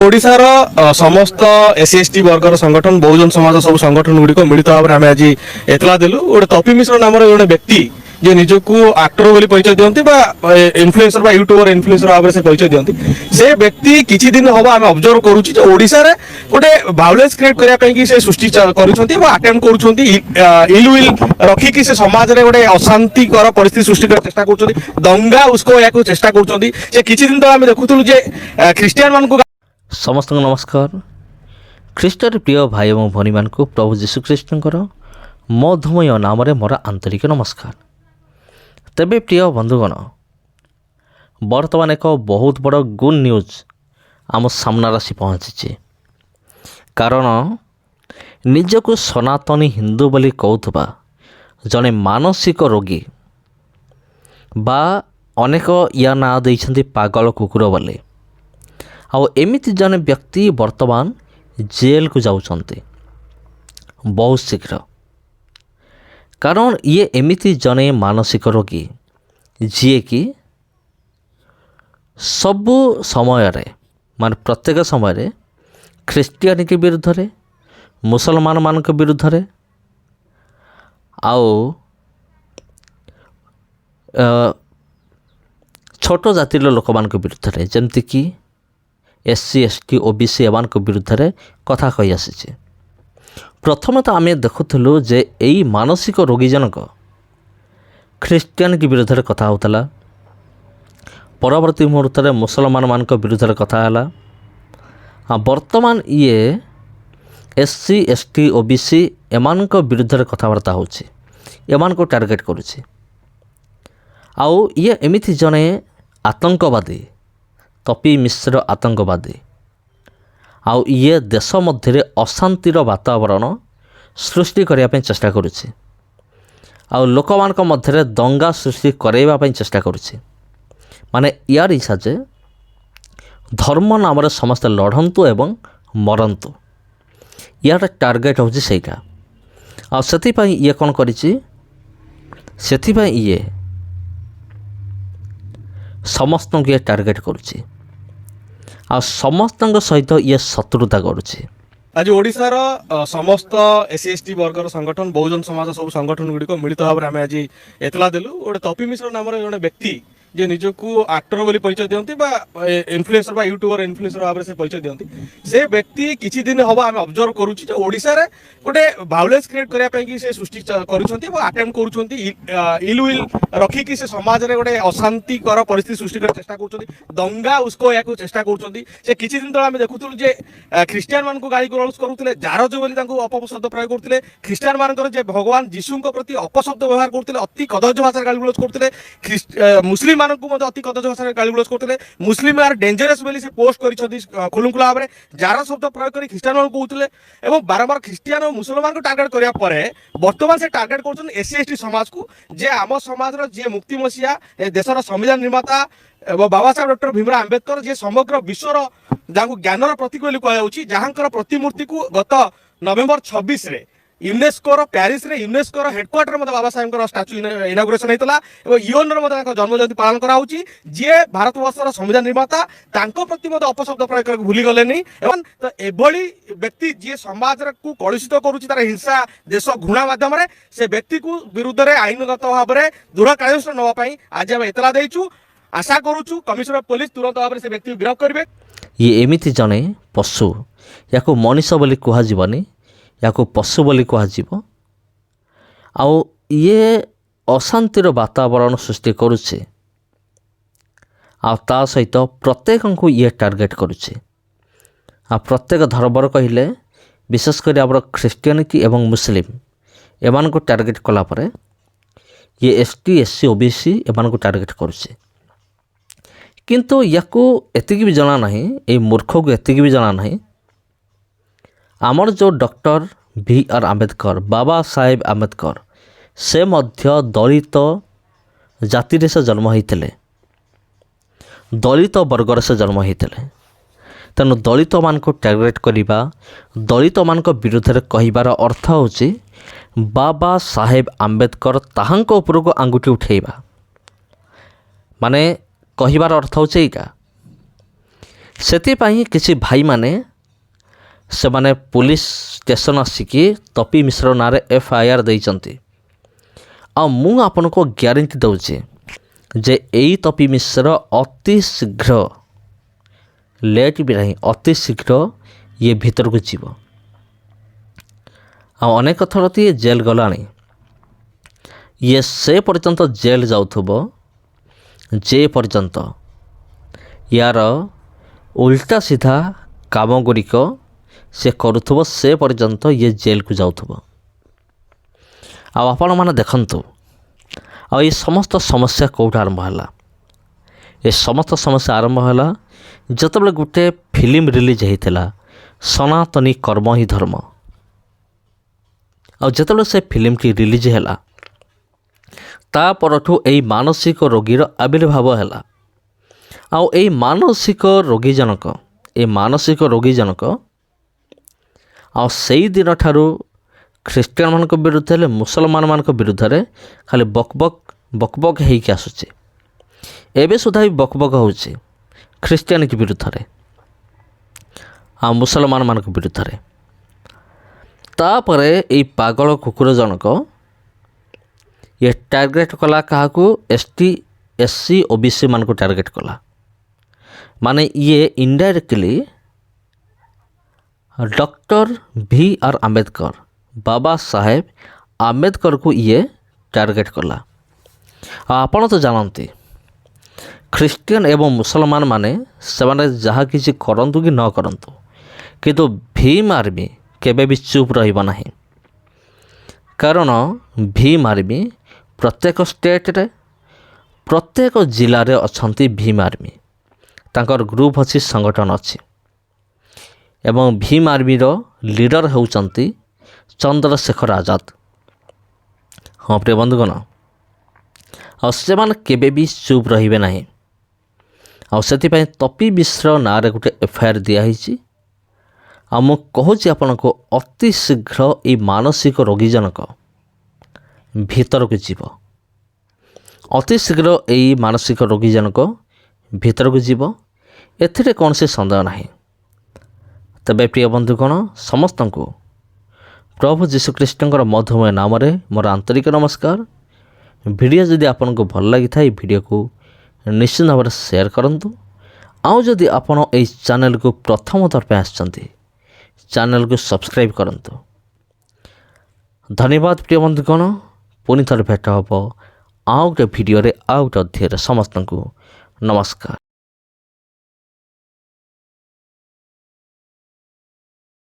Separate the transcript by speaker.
Speaker 1: ओडिशार समस्त S ST वर्गर संगठन बहुजन समाज सब संगठन गुड़िक मिलित भाव में आम आज एतला देलु गोटे तपी मिश्र नाम जड़े व्यक्ति जे निजक आक्टर बोली परिचय दियंती बा इन्फ्लुएंसर बा यूट्यूबर इन्फ्लुएंसर भाव से परिचय दियंती से व्यक्ति किछि दिन हम आम ऑब्जर्व करूची जे ओडिसा रे गोटे वायलेंस क्रिएट करिया पई कि से सृष्टि करूछंती बा अटेम्प्ट करूछंती इल विल रखी कि से समाज रे गोटे अशांतिकर परिस्थिति सृष्टि कर चेष्टा करूछंती दंगा उसको याकू चेष्टा करूछंती से किछि दिन तो आम देखुतलु जे क्रिश्चियन मान को
Speaker 2: समस्त नमस्कार। ख्रीष्टर प्रिय भाई और भनी मान को प्रभु जीशुख्रीष्टर मधुमय नाम मोर आंतरिक नमस्कार। तेबे प्रिय बंधुगण, बर्तमान एक बहुत बड़ गुड न्यूज आम सामना आसी पहुँची। कारण निजक सनातनी हिंदू बोली कहूथबा जड़े मानसिक रोगी बा अनेक या ना देइछन्ति पागल कुकुर बोले आउ एमिति जने व्यक्ति वर्तमान जेल को जाउछन्ति बहुत शीघ्र। कारण ये एमिति जने मानसिक रोगी जी कि सबु समय रे मान प्रत्येक समय रे ख्रीष्टियानिटी विरुद्ध रे मुसलमान मान के विरुद्ध रे आउ छोट जातिर लोक मान के विरुद्ध रे जेमति कि एससी एसटी ओबीसी एमान को विरुद्ध रे कथा कही आसी। प्रथम तो आम देखुलु जे यही मानसिक रोगी जनक ख्रीष्टियानिटी विरुद्ध रे कथा होतला, परवर्ती मुहूर्त रे मुसलमान मान को विरुद्ध रे कथा हला। वर्तमान ये एससी एसटी ओबीसी एमान को विरुद्ध रे कथबार्ता होछि, एमान को टार्गेट करुछि। आउ ये एमिथि जने आतंकवादी तपी मिश्र आतंकवादी आउ ये देश मध्य अशांतिर वातावरण सृष्टि करने चेष्टा करुछि आउ लोक मान मध्य दंगा सृष्टि करने चेष्टा करुछि। माने यार इच्छा जे धर्म नाम समस्त लड़ंतु एवं मरंतु, यार टार्गेट होछि सेटा। आ सेथिपाई ये कौन करिछि, सेथिपाई ये समस्त ये टार्गेट करुछि आ समस्त सहित ये शत्रुता करुछि।
Speaker 1: आज ओडिशार समस्त एस एसटी वर्गर संगठन बहुजन समाज सब संगठन गुड़िक मिलित भाव में आम आज एतला देलु गोटे तपी मिश्र नाम जड़े व्यक्ति जे निजक आक्टर बोली परिचय दियंती बा इन्फ्लुएंसर बा यूट्यूबर इन्फ्लुएंसर भाव से परिचय दियंती से व्यक्ति किछि दिन हम आम ऑब्जर्व करूची जे ओडिसा रे गोटे वायलेंस क्रिएट करिया पई कि से सृष्टि करूछंती बा अटेम्प्ट करूछंती इल विल रखी कि से समाज रे गोटे अशांतिकर परिस्थिति सृष्टि कर चेष्टा करूछंती दंगा उसको याकू चेष्टा करूछंती से किछि दिन तो आम देखुतलु जे क्रिश्चियन मान को गाली गलौज करूथिले जारज बोली तांको अपशब्द प्रयोग करूथिले, क्रिश्चियन मानकर जे भगवान यीशु को प्रति अपशब्द व्यवहार करूथिले, अति कदर्ज भाषा गाली गलौज करूथिले, मुस्लिम मानकु मध्ये अति कदर्ज भाषा गाली गलौज करूथिले, मुस्लिम आर डेंजरस बोली से पोस्ट करिसथि खुलुखुला भाबरे जार शब्द प्रयोग करी क्रिश्चियन मान कहउथिले एवं बारंबार क्रिश्चियन और मुसलमान को टार्गेट करिया परे वर्तमान से टार्गेट करछन एससी एसटी समाज को जे आम समाज रो जे मुक्ति मसिया देशर संविधान निर्माता बाबा साहेब डॉक्टर भीमराव आंबेडकर जे समग्र विश्वर जाको ज्ञानर प्रतीक बोली कहउछि जहांकर प्रतिमूर्ति को गत नवेम्बर 26 रे यूनेस्को रो पेरिस रे यूनेस्को रो हेडक्वार्टर मध्ये बाबा साहेब को स्टैच्यू इनॉग्रेशन हेतला एवं यूएन रो मध्ये जन्म जयंती पालन करा होछि जे भारत वर्षर संविधान निर्माता तांको प्रति मध्ये अपशब्द प्रयोग कर भूली गलेनी एवं तो एभली व्यक्ति जे समाज को कलुषित करूछि तार हिंसा देश घृणा माध्यम रे से व्यक्ति को विरुद्ध रे आईनगत भाव रे दृढ़ कार्यानुष्ठान नवा पई आज हम एतला देइछु। आशा करूछु कमिश्नर पुलिस तुरंत भाव से व्यक्ति गिरफ्त करिवे।
Speaker 2: ये एमिति जने पशु याको मनीष बोली कहुनी याको पशु बोली कहुव आउ ये अशांतिर वातावरण सृष्टि करुचे आ ता सहित प्रत्येक को ये टार्गेट करुचे। आ प्रत्येक धर्मर कहले विशेषकर आम ख्रीष्टियानिटी एवं मुस्लिम एमान को टार्गेट कला परे ये एसटी एससी ओबीसी एमान को टार्गेट करुचे। किंतु याकू एतिकी भी जना नहीं, ये मूर्ख को एतिकी भी जना नहीं आमर जो doctor B are Ambedkar Baba Saheb Ambedkar से मध्य दलित जाति से जन्म होते, दलित वर्गर से जन्म होते। तेणु दलित मान को टार्गेट करिबा, दलित मान को विरुद्ध रे कहिबार अर्थ होछि बाबा साहेब आंबेडकर ताहांको उपरको आंगुठी उठेइबा। माने कहिबार अर्थ होछि एका ସେଥିପାଇଁ କିଛି ଭାଇମାନେ ସେମାନେ ପୁଲିସ ଷ୍ଟେସନ ଆସିକି ତପି ମିଶ୍ର ନାଁରେ FIR ଦେଇଛନ୍ତି। ଆଉ ମୁଁ ଆପଣଙ୍କୁ ଗ୍ୟାରେଣ୍ଟି ଦେଉଛି ଯେ ଏଇ ତପି ମିଶ୍ର ଅତି ଶୀଘ୍ର, ଲେଟ୍ ବି ନାହିଁ, ଅତି ଶୀଘ୍ର ଇଏ ଭିତରକୁ ଯିବ। ଆଉ ଅନେକ ଥର ତ ଇଏ ଜେଲ୍ ଗଲାଣି। ଇଏ ସେ ପର୍ଯ୍ୟନ୍ତ ଜେଲ୍ ଯାଉଥିବ ଯେ ପର୍ଯ୍ୟନ୍ତ ୟାର ଉଲ୍ଟା ସିଧା କାମ ଗୁଡ଼ିକ ସେ କରୁଥିବ, ସେ ପର୍ଯ୍ୟନ୍ତ ଇଏ ଜେଲ୍କୁ ଯାଉଥିବ। ଆଉ ଆପଣମାନେ ଦେଖନ୍ତୁ, ଆଉ ଏ ସମସ୍ତ ସମସ୍ୟା କେଉଁଠୁ ଆରମ୍ଭ ହେଲା? ଏ ସମସ୍ତ ସମସ୍ୟା ଆରମ୍ଭ ହେଲା ଯେତେବେଳେ ଗୋଟେ ଫିଲ୍ମ ରିଲିଜ୍ ହେଇଥିଲା, ସନାତନୀ କର୍ମ ହିଁ ଧର୍ମ। ଆଉ ଯେତେବେଳେ ସେ ଫିଲ୍ମଟି ରିଲିଜ୍ ହେଲା, ତା ପରଠୁ ଏଇ ମାନସିକ ରୋଗୀର ଆବିର୍ଭାବ ହେଲା। ଆଉ ଏଇ ମାନସିକ ରୋଗୀ ଜଣକ ଆଉ ସେଇ ଦିନଠାରୁ ଖ୍ରୀଷ୍ଟିଆନମାନଙ୍କ ବିରୁଦ୍ଧରେ ହେଲେ ମୁସଲମାନମାନଙ୍କ ବିରୁଦ୍ଧରେ ଖାଲି ବକ୍ ହେଇକି ଆସୁଛି। ଏବେ ସୁଦ୍ଧା ବି ବକ୍ ହେଉଛି ଖ୍ରୀଷ୍ଟିଆନିଟି ବିରୁଦ୍ଧରେ ଆଉ ମୁସଲମାନମାନଙ୍କ ବିରୁଦ୍ଧରେ। ତାପରେ ଏଇ ପାଗଳ କୁକୁର ଜଣକ ଇଏ ଟାର୍ଗେଟ୍ କଲା କାହାକୁ? ST SC OBC ମାନଙ୍କୁ ଟାର୍ଗେଟ୍ କଲା। ମାନେ ଇଏ indirectly doctor VR Ambedkar, Baba Saheb ଆମ୍ବେଦକରକୁ ଇଏ ଟାର୍ଗେଟ୍ କଲା। ଆଉ ଆପଣ ତ ଜାଣନ୍ତି ଖ୍ରୀଷ୍ଟିଆନ ଏବଂ ମୁସଲମାନ ମାନେ ସେମାନେ ଯାହା କିଛି କରନ୍ତୁ କି ନ କରନ୍ତୁ, କିନ୍ତୁ ଭୀମ୍ ଆର୍ମି କେବେ ବି ଚୁପ୍ ରହିବ ନାହିଁ। କାରଣ ଭୀମ୍ ଆର୍ମି ପ୍ରତ୍ୟେକ ଷ୍ଟେଟ୍ରେ, ପ୍ରତ୍ୟେକ ଜିଲ୍ଲାରେ ଅଛନ୍ତି ଭୀମ୍ ଆର୍ମି। ତାଙ୍କର ଗ୍ରୁପ୍ ଅଛି, ସଂଗଠନ ଅଛି। ଏବଂ ଭୀମ୍ ଆର୍ମିର ଲିଡ଼ର ହେଉଛନ୍ତି ଚନ୍ଦ୍ରଶେଖର ଆଜାଦ। ହଁ ପ୍ରିୟ ବନ୍ଧୁଗଣ, ଆଉ ସେମାନେ କେବେ ବି ଚୁପ୍ ରହିବେ ନାହିଁ। ଆଉ ସେଥିପାଇଁ ତପି ମିଶ୍ର ନାଁରେ ଗୋଟେ FIR ଦିଆହେଇଛି। ଆଉ ମୁଁ କହୁଛି ଆପଣଙ୍କୁ ଅତି ଶୀଘ୍ର ଏଇ ମାନସିକ ରୋଗୀ ଜଣକ ଭିତରକୁ ଯିବ। ଅତି ଶୀଘ୍ର ଏଇ ମାନସିକ ରୋଗୀ ଜଣକ ଭିତରକୁ ଯିବ, ଏଥିରେ କୌଣସି ସନ୍ଦେହ ନାହିଁ। ତେବେ ପ୍ରିୟ ବନ୍ଧୁଗଣ, ସମସ୍ତଙ୍କୁ ପ୍ରଭୁ ଯୀଶୁଖ୍ରୀଷ୍ଟଙ୍କର ମଧୁମୟ ନାମରେ ମୋର ଆନ୍ତରିକ ନମସ୍କାର। ଭିଡ଼ିଓ ଯଦି ଆପଣଙ୍କୁ ଭଲ ଲାଗିଥାଏ, ଭିଡ଼ିଓକୁ ନିଶ୍ଚିତ ଭାବରେ ସେୟାର କରନ୍ତୁ। ଆଉ ଯଦି ଆପଣ ଏହି ଚ୍ୟାନେଲକୁ ପ୍ରଥମ ଥର ପାଇଁ ଆସିଛନ୍ତି, ଚ୍ୟାନେଲକୁ ସବସ୍କ୍ରାଇବ୍ କରନ୍ତୁ। ଧନ୍ୟବାଦ ପ୍ରିୟ ବନ୍ଧୁଗଣ। ପୁଣି ଥରେ ଭେଟ ହେବ ଆଉ ଗୋଟେ ଭିଡ଼ିଓରେ, ଆଉ ଗୋଟେ ଅଧ୍ୟାୟରେ। ସମସ୍ତଙ୍କୁ ନମସ୍କାର।